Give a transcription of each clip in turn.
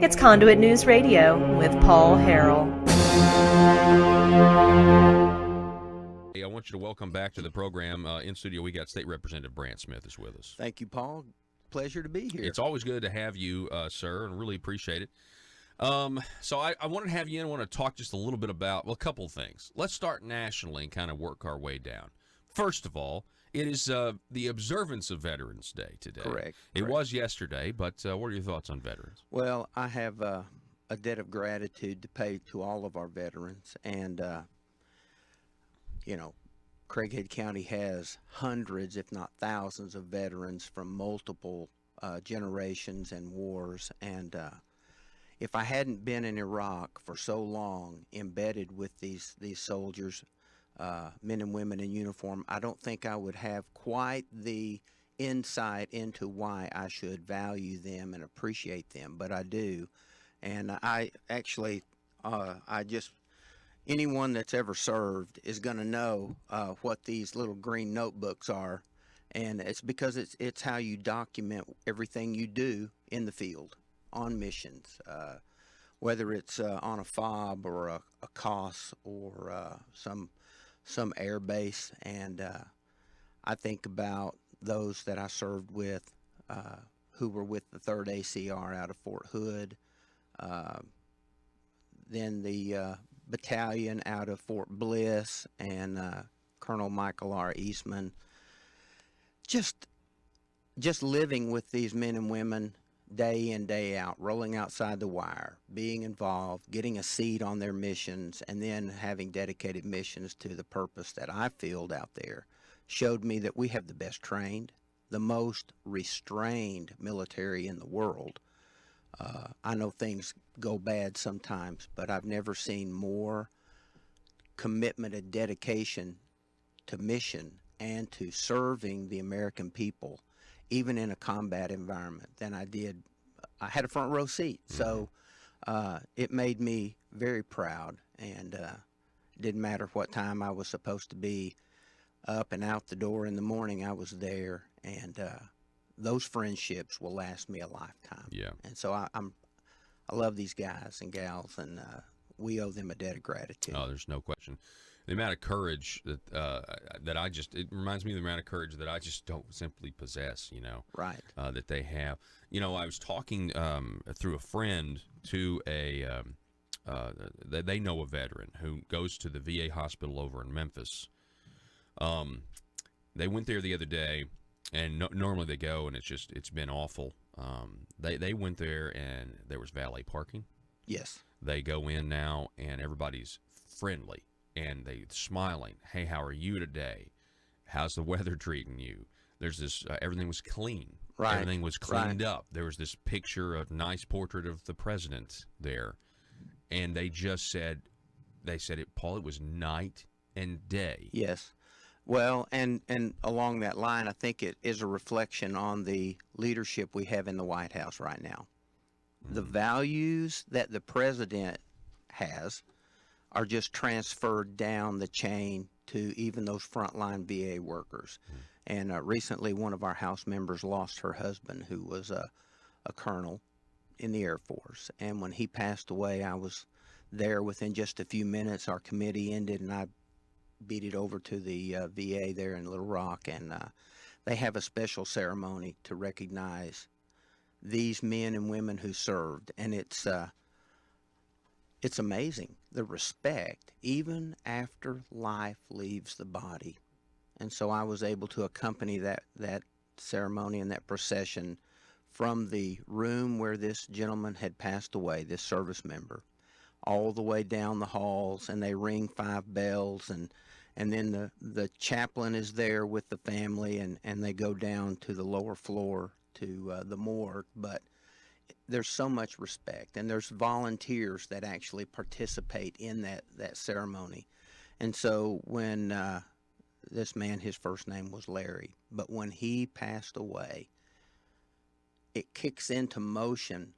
It's Conduit News Radio with Paul Harrell. Hey, I want you to welcome back to the program. In studio, we got State Representative Brandt Smith is with us. Thank you, Paul. Pleasure to be here. It's always good to have you, sir, and really appreciate it. So I wanted to have you in. I want to talk just a little bit about, well, a couple of things. Let's start nationally and kind of work our way down. First of all, it is the observance of Veterans Day today. Correct. It was yesterday, but what are your thoughts on veterans? Well, I have a debt of gratitude to pay to all of our veterans. And, Craighead County has hundreds, if not thousands, of veterans from multiple generations and wars. And if I hadn't been in Iraq for so long, embedded with these soldiers, men and women in uniform, I don't think I would have quite the insight into why I should value them and appreciate them, but I do. And I actually, anyone that's ever served is going to know what these little green notebooks are, and it's because it's how you document everything you do in the field on missions, whether it's on a FOB or a COS or some air base. And I think about those that I served with who were with the 3rd ACR out of Fort Hood, then the battalion out of Fort Bliss, and Colonel Michael R. Eastman. Just living with these men and women day in, day out, rolling outside the wire, being involved, getting a seat on their missions, and then having dedicated missions to the purpose that I filled out there, showed me that we have the best trained, the most restrained military in the world. I know things go bad sometimes, but I've never seen more commitment and dedication to mission and to serving the American people, even in a combat environment, than I did. I had a front row seat, so it made me very proud, and it didn't matter what time I was supposed to be up and out the door in the morning, I was there, and those friendships will last me a lifetime. Yeah. And so I love these guys and gals, and we owe them a debt of gratitude. Oh, there's no question. The amount of courage that it reminds me of the amount of courage that I just don't simply possess, Right. That they have. I was talking through a friend to they know a veteran who goes to the VA hospital over in Memphis. They went there the other day, and normally they go, and it's been awful. They went there, and there was valet parking. Yes. They go in now, and everybody's friendly. And they smiling. Hey, how are you today? How's the weather treating you? There's this. Everything was clean. Right. Everything was cleaned up. There was this picture, a nice portrait of the president there, and they said it, Paul. It was night and day. Yes. Well, and along that line, I think it is a reflection on the leadership we have in the White House right now. Mm-hmm. The values that the president has are just transferred down the chain to even those frontline VA workers. Mm-hmm. And recently, one of our House members lost her husband, who was a colonel in the Air Force. And when he passed away, I was there within just a few minutes. Our committee ended, and I beat it over to the VA there in Little Rock, and they have a special ceremony to recognize these men and women who served. And it's amazing, the respect, even after life leaves the body. And so I was able to accompany that ceremony and that procession from the room where this gentleman had passed away, this service member, all the way down the halls, and they ring 5 bells, and then the chaplain is there with the family, and they go down to the lower floor to the morgue. But there's so much respect, and there's volunteers that actually participate in that ceremony. And so when this man, his first name was Larry, but when he passed away, it kicks into motion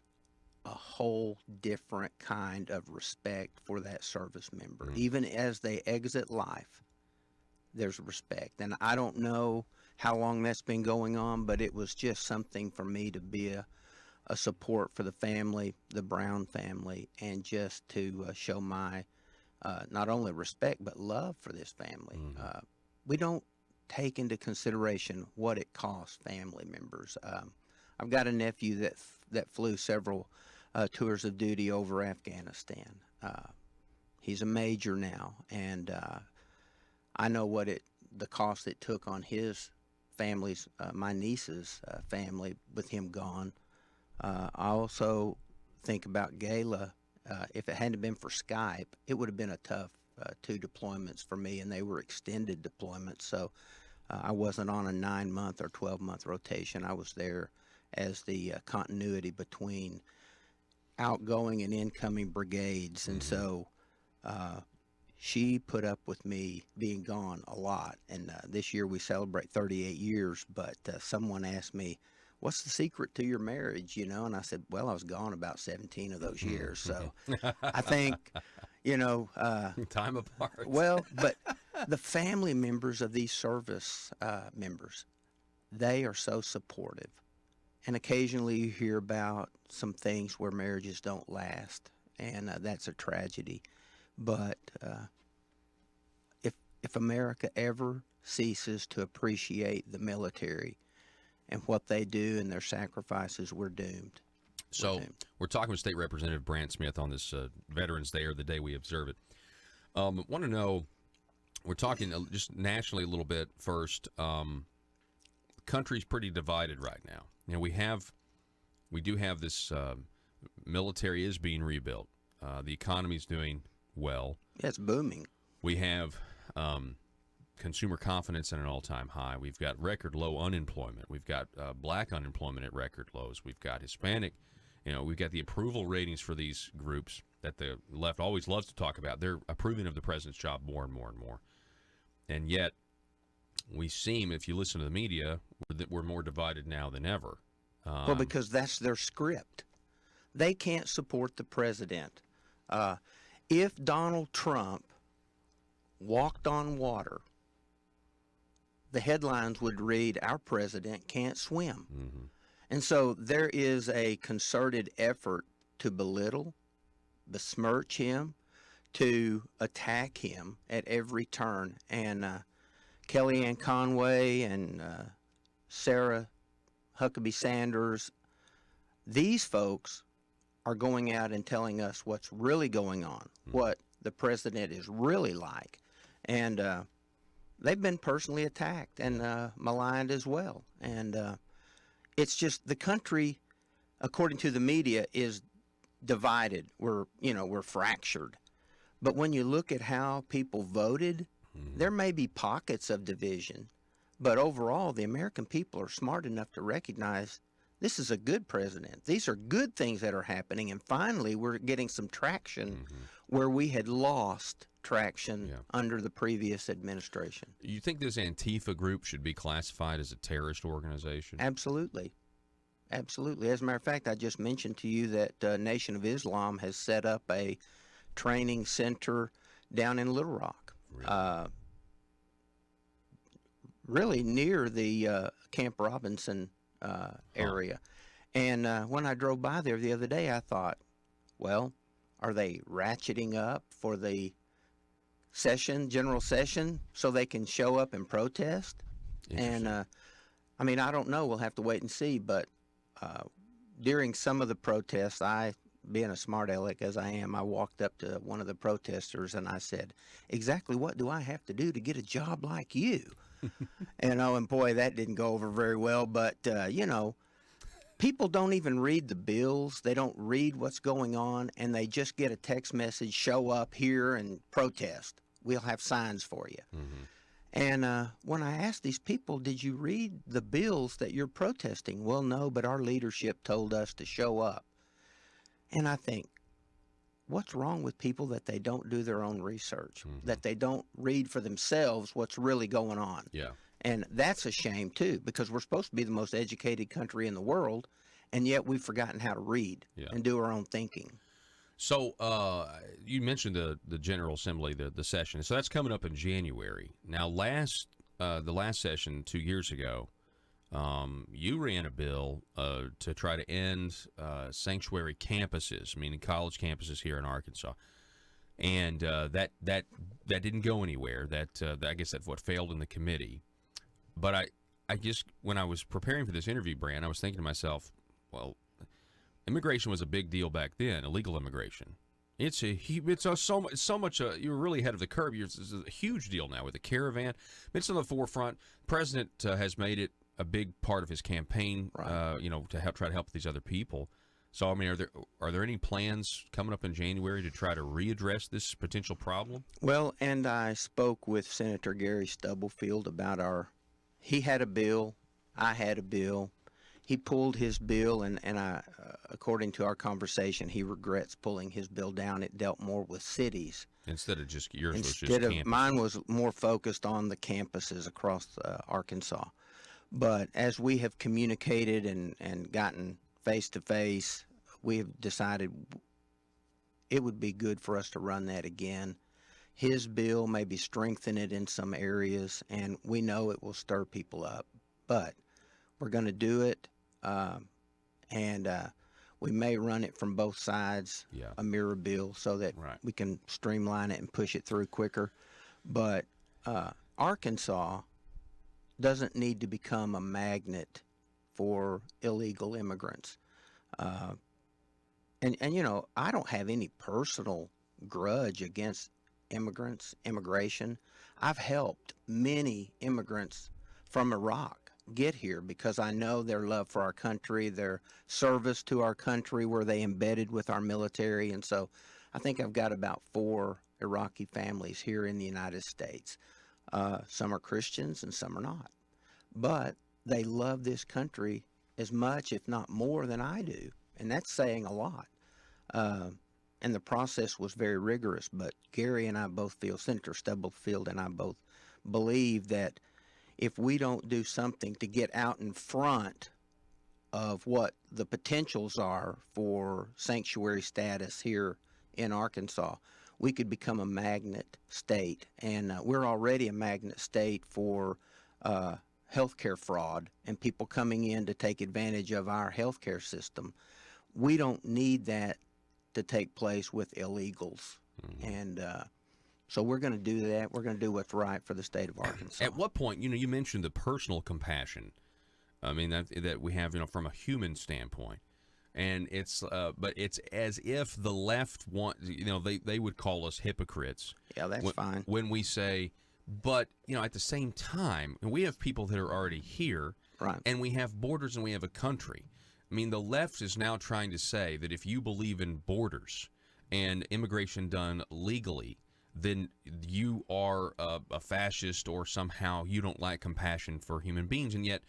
a whole different kind of respect for that service member. Mm-hmm. Even as they exit life, there's respect. And I don't know how long that's been going on, but it was just something for me to be a a support for the family, the Brown family, and just to show my not only respect but love for this family. We don't take into consideration what it costs family members. I've got a nephew that flew several tours of duty over Afghanistan. He's a major now, and I know the cost it took on his family's, my niece's family, with him gone. I also think about Gayla. If it hadn't been for Skype, it would have been a tough 2 deployments for me, and they were extended deployments. So I wasn't on a 9-month or 12-month rotation. I was there as the continuity between outgoing and incoming brigades, and so she put up with me being gone a lot. And this year we celebrate 38 years, but someone asked me, what's the secret to your marriage, And I said, well, I was gone about 17 of those years. So I think, time apart. Well, but the family members of these service members, they are so supportive. And occasionally you hear about some things where marriages don't last, and that's a tragedy. But if America ever ceases to appreciate the military and what they do and their sacrifices, we're doomed. So we're talking with State Representative Brandt Smith on this Veterans Day, or the day we observe it. Want to know, we're talking just nationally a little bit first. The country's pretty divided right now. We do have this military is being rebuilt. The economy's doing well. Yeah, it's booming. We have consumer confidence at an all-time high. We've got record low unemployment. We've got black unemployment at record lows. We've got Hispanic. We've got the approval ratings for these groups that the left always loves to talk about. They're approving of the president's job more and more and more. And yet, we seem, if you listen to the media, that we're more divided now than ever. Well, because that's their script. They can't support the president. If Donald Trump walked on water, the headlines would read, "Our president can't swim." Mm-hmm. And so there is a concerted effort to belittle, besmirch him, to attack him at every turn. And Kellyanne Conway and Sarah Huckabee Sanders, these folks are going out and telling us what's really going on, what the president is really like. And they've been personally attacked and maligned as well. And it's just the country, according to the media, is divided. We're fractured. But when you look at how people voted, there may be pockets of division. But overall, the American people are smart enough to recognize this is a good president. These are good things that are happening. And finally, we're getting some traction where we had lost traction under the previous administration. You think this Antifa group should be classified as a terrorist organization? Absolutely. Absolutely. As a matter of fact, I just mentioned to you that Nation of Islam has set up a training center down in Little Rock. Really near the Camp Robinson area. And when I drove by there the other day, I thought, are they ratcheting up for the general session, so they can show up and protest? And I don't know. We'll have to wait and see. But during some of the protests, being a smart aleck as I am, I walked up to one of the protesters and I said, exactly what do I have to do to get a job like you? And boy, that didn't go over very well. But, people don't even read the bills. They don't read what's going on, and they just get a text message, show up here and protest. We'll have signs for you. And when I asked these people, did you read the bills that you're protesting? Well, no, but our leadership told us to show up. And I think, what's wrong with people that they don't do their own research, that they don't read for themselves what's really going on? Yeah. And that's a shame, too, because we're supposed to be the most educated country in the world, and yet we've forgotten how to read and do our own thinking. So you mentioned the General Assembly, the session. So that's coming up in January. Now, the last session 2 years ago, you ran a bill to try to end sanctuary campuses, meaning college campuses here in Arkansas, and that didn't go anywhere. I guess that's what failed in the committee. But I just, when I was preparing for this interview, Brandt, I was thinking to myself, well, immigration was a big deal back then, illegal immigration. So much. You're really ahead of the curve. It's a huge deal now with the caravan. It's on the forefront. President has made it a big part of his campaign. Right. To try to help these other people. So, I mean, are there any plans coming up in January to try to readdress this potential problem? Well, and I spoke with Senator Gary Stubblefield about he had a bill, I had a bill. He pulled his bill, and according to our conversation, he regrets pulling his bill down. It dealt more with cities. Instead of just yours was just Instead of campus. mine was more focused on the campuses across Arkansas. But as we have communicated and gotten face to face, we have decided it would be good for us to run that again. His bill maybe strengthen it in some areas, and we know it will stir people up. But we're going to do it, and we may run it from both sides, a mirror bill, so that we can streamline it and push it through quicker. But Arkansas doesn't need to become a magnet for illegal immigrants. And I don't have any personal grudge against immigration. I've helped many immigrants from Iraq get here because I know their love for our country, their service to our country, where they embedded with our military. And so I think I've got about 4 Iraqi families here in the United States. Some are Christians and some are not. But they love this country as much, if not more, than I do. And that's saying a lot. And the process was very rigorous. But Gary and I both feel, Senator Stubblefield and I both believe that if we don't do something to get out in front of what the potentials are for sanctuary status here in Arkansas, we could become a magnet state. And we're already a magnet state for healthcare fraud and people coming in to take advantage of our healthcare system. We don't need that to take place with illegals. And so we're going to do that. We're going to do what's right for the state of Arkansas. At what point, you mentioned the personal compassion. I mean, that we have, from a human standpoint. And it's, but it's as if the left they would call us hypocrites. Yeah, that's fine. When we say, but, at the same time, we have people that are already here. Right. And we have borders and we have a country. I mean, the left is now trying to say that if you believe in borders and immigration done legally, then you are a fascist, or somehow you don't like compassion for human beings. And yet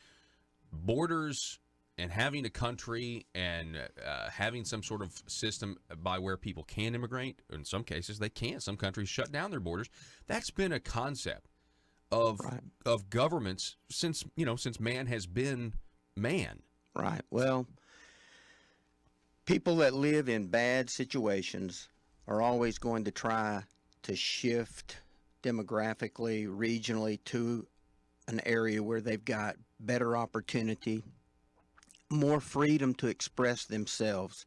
borders and having a country and having some sort of system by where people can immigrate, in some cases they can't. Some countries shut down their borders. That's been a concept of governments since man has been man. Right. Well, people that live in bad situations are always going to try to shift demographically, regionally, to an area where they've got better opportunity, more freedom to express themselves,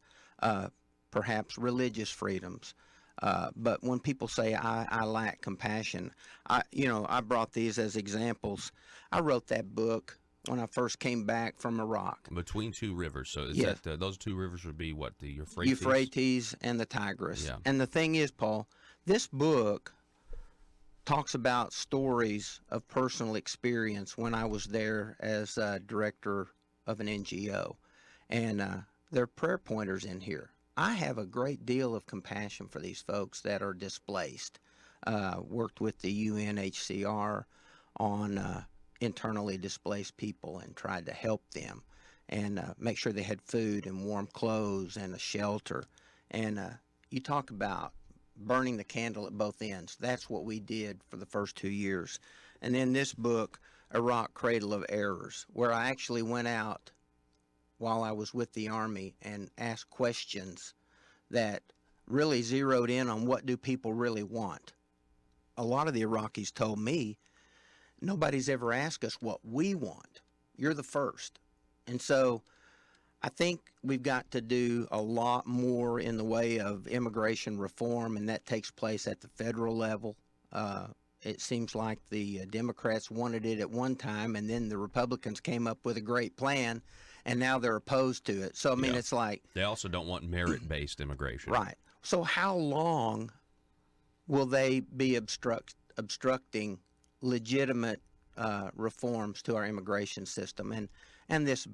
perhaps religious freedoms. But when people say, I lack compassion, I brought these as examples. I wrote that book when I first came back from Iraq. Between two rivers. So is that those two rivers would be what, the Euphrates? Euphrates and the Tigris. Yeah. And the thing is, Paul, this book talks about stories of personal experience when I was there as director of an NGO. And there are prayer pointers in here. I have a great deal of compassion for these folks that are displaced. Worked with the UNHCR on internally displaced people and tried to help them and make sure they had food and warm clothes and a shelter. And you talk about burning the candle at both ends. That's what we did for the first 2 years. And then this book, Iraq Cradle of Errors, where I actually went out while I was with the Army and asked questions that really zeroed in on what do people really want. A lot of the Iraqis told me, nobody's ever asked us what we want. you're the first. And so I think we've got to do a lot more in the way of immigration reform, and that takes place at the federal level. It seems like the Democrats wanted it at one time, and then the Republicans came up with a great plan, and now they're opposed to it. So, I mean, it's like... They also don't want merit-based immigration. Right. So how long will they be obstructing legitimate reforms to our immigration system? And this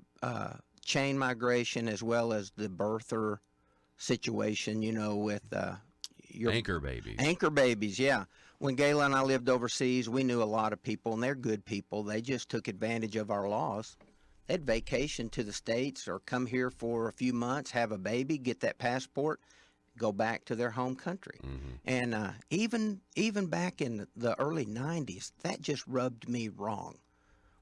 chain migration, as well as the birther situation, you know, with your Anchor babies. Anchor babies, yeah. When Gayla and I lived overseas, we knew a lot of people, and they're good people. They just took advantage of our laws. They'd vacation to the States or come here for a few months, have a baby, get that passport, go back to their home country. And even back in the early 90s, that just rubbed me wrong.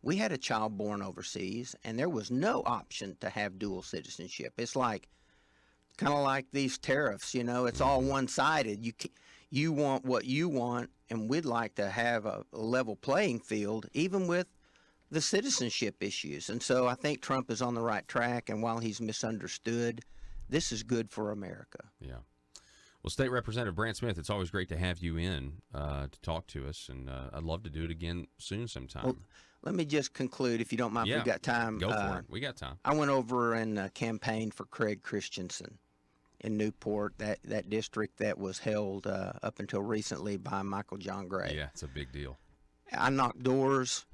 We had a child born overseas, and there was no option to have dual citizenship. It's like kind of like these tariffs, you know, it's all one-sided. You want what you want, and we'd like to have a level playing field, even with the citizenship issues. And so I think Trump is on the right track, and while he's misunderstood, this is good for America. Yeah. Well, State Representative Brandt Smith, it's always great to have you in to talk to us, and I'd love to do it again soon sometime. Well, let me just conclude, if you don't mind, if we've got time. Go for it. We got time. I went over and campaigned for Craig Christensen in Newport, that district that was held up until recently by Michael John Gray. Yeah, it's a big deal. I knocked doors.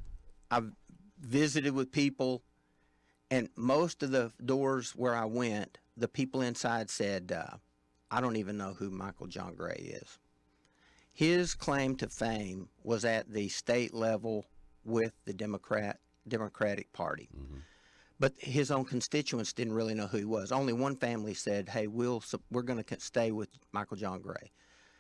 I've visited with people, and most of the doors where I went, the people inside said, I don't even know who Michael John Gray is. His claim to fame was at the state level with the Democratic Party. But his own constituents didn't really know who he was. Only one family said, hey, we're going to stay with Michael John Gray.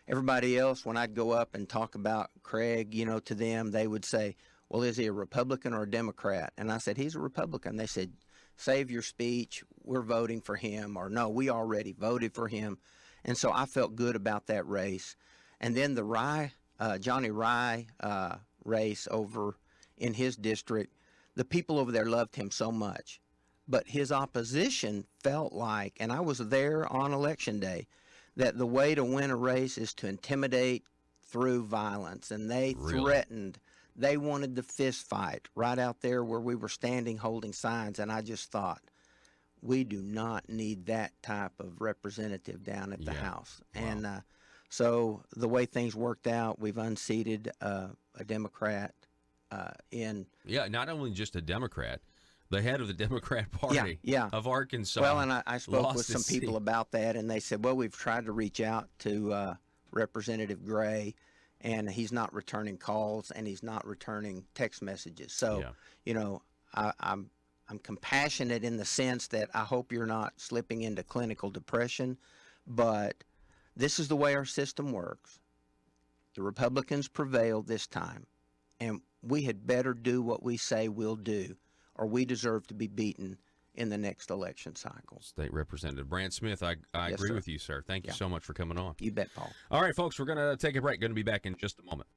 Everybody else, when I'd go up and talk about Craig, you know, to them, they would say, well, is he a Republican or a Democrat? And I said, he's a Republican. They said, save your speech. We're voting for him. Or no, we already voted for him. And so I felt good about that race. And then the Johnny Rye race over in his district, the people over there loved him so much. But his opposition felt like, and I was there on election day, that the way to win a race is to intimidate through violence. And they threatened, they wanted the fist fight right out there where we were standing holding signs. And I just thought, we do not need that type of representative down at the House. Wow. And so the way things worked out, we've unseated a Democrat in... Yeah, not only just a Democrat, the head of the Democrat Party of Arkansas. Well, and I spoke with some people about that, and they said, well, we've tried to reach out to Representative Gray, and he's not returning calls, and he's not returning text messages. So, you know, I'm compassionate in the sense that I hope you're not slipping into clinical depression, but this is the way our system works. The Republicans prevailed this time, and we had better do what we say we'll do, or we deserve to be beaten in the next election cycle. State Representative Brandt Smith, I agree with you, sir. Thank you so much for coming on. You bet, Paul. All right, folks, we're going to take a break. Going to be back in just a moment.